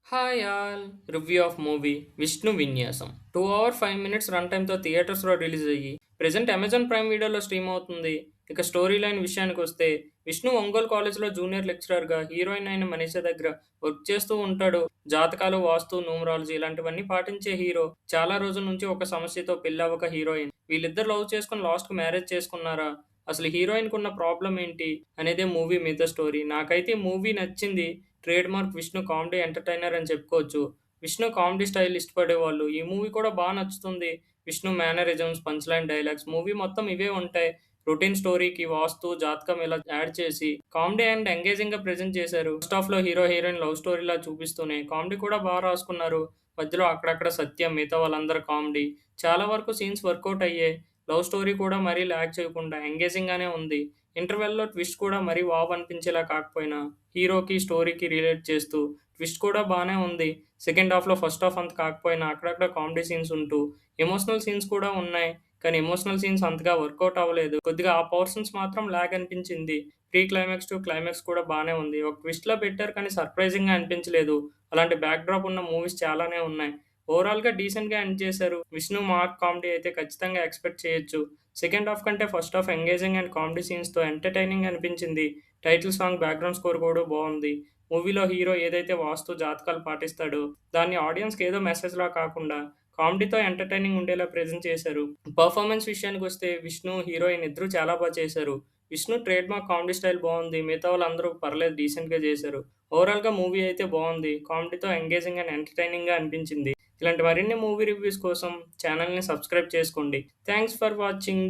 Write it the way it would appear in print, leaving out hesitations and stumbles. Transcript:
Hi all review of movie Vishnu విన్యాసం 2 hours 5 minutes run టైమ్తో థియేటర్స్లో release అయ్యి ప్రెజెంట్ అమెజాన్ ప్రైమ్ వీడియోలో స్ట్రీమ్ అవుతుంది. ఇక స్టోరీ లైన్ విషయానికి వస్తే విష్ణు ఒంగోలు కాలేజ్లో జూనియర్ లెక్చరర్గా హీరోయిన్ అయిన మనీషా దగ్గర వర్క్ చేస్తూ ఉంటాడు. జాతకాలు, వాస్తు, న్యూమరాలజీ ఇలాంటివన్నీ పాటించే హీరో చాలా రోజుల నుంచి ఒక సమస్యతో పెళ్ళవక హీరోయిన్ వీళ్ళిద్దరు లవ్ చేసుకుని లాస్ట్కి మ్యారేజ్ చేసుకున్నారా, అసలు హీరోయిన్కి ఉన్న ప్రాబ్లం ఏంటి అనేదే మూవీ మీద స్టోరీ. నాకైతే మూవీ నచ్చింది. Trade mark Vishnu comedy entertainer అని చెప్పుకోవచ్చు. విష్ణు కామెడీ స్టైల్ ఇష్టపడేవాళ్ళు ఈ మూవీ కూడా బాగా నచ్చుతుంది. Vishnu mannerisms, punch line dialogues movie మొత్తం ఇవే ఉంటాయి. రొటీన్ స్టోరీకి వాస్తు, జాతకం ఇలా యాడ్ చేసి కామెడీ అండ్ ఎంగేజింగ్ గా ప్రెజెంట్ చేశారు. ఫస్ట్ హాఫ్ లో హీరో హీరోయిన్ లవ్ స్టోరీలా చూపిస్తూనే కామెడీ కూడా బాగా రాసుకున్నారు. మధ్యలో అక్కడక్కడ సత్యం, మిగతా వాళ్ళందరూ కామెడీ, చాలా వరకు సీన్స్ వర్కౌట్ అయ్యాయి. లవ్ స్టోరీ కూడా మరీ ల్యాగ్ చేయకుండా ఎంగేజింగ్ గానే ఉంది. ఇంటర్వెల్‌లో ట్విస్ట్ కూడా మరీ వావ్ అనిపించేలా కాకపోయినా, హీరోకి, స్టోరీకి రిలేట్ చేస్తూ ట్విస్ట్ కూడా బానే ఉంది. సెకండ్ హాఫ్‌లో ఫస్ట్ హాఫ్ అంత కాకపోయినా అక్కడక్కడ కామెడీ సీన్స్ ఉంటూ, ఎమోషనల్ సీన్స్ కూడా ఉన్నాయి. కానీ ఎమోషనల్ సీన్స్ అంతగా వర్కౌట్ అవ్వలేదు. కొద్దిగా ఆ పోర్షన్స్ మాత్రం ల్యాగ్ అనిపించింది. ప్రీ క్లైమాక్స్ టు క్లైమాక్స్ కూడా బానే ఉంది. ఒక ట్విస్ట్‌లా పెట్టారు కానీ సర్ప్రైజింగ్‌గా అనిపించలేదు. అలాంటి బ్యాక్ డ్రాప్ ఉన్న మూవీస్ చాలానే ఉన్నాయి. ఓవరాల్‌గా డీసెంట్‌గా ఎండ్ చేశారు. విష్ణు మార్క్ కామెడీ అయితే ఖచ్చితంగా ఎక్స్‌పెక్ట్ చేయొచ్చు. సెకండ్ హాఫ్ కంటే first half engaging and comedy సీన్స్‌తో ఎంటర్‌టైనింగ్ అనిపించింది. టైటిల్ సాంగ్, బ్యాక్‌గ్రౌండ్ స్కోర్ కూడా బావుంది. మూవీలో హీరో ఏదైతే వాస్తు, జాతకాలు పాటిస్తాడో దాన్ని ఆడియన్స్‌కి ఏదో మెసేజ్‌లా కాకుండా కామెడీతో ఎంటర్‌టైనింగ్ ఉండేలా ప్రెజెంట్ చేశారు. పర్ఫార్మెన్స్ విషయానికొస్తే విష్ణు, హీరోయిన్ ఇద్దరూ చాలా చేశారు. Vishnu trade mark comedy style బావుంది. మిగతా వాళ్ళందరూ పర్లేదు డీసెంట్‌గా చేశారు. ఓవరాల్‌గా మూవీ అయితే బావుంది. కామెడీతో ఎంగేజింగ్ అండ్ ఎంటర్‌టైనింగ్‌గా అనిపించింది. ఇలాంటి మరిన్ని మూవీ రివ్యూస్ కోసం ఛానల్‌ని సబ్స్క్రైబ్ చేసుకోండి. Thanks for watching.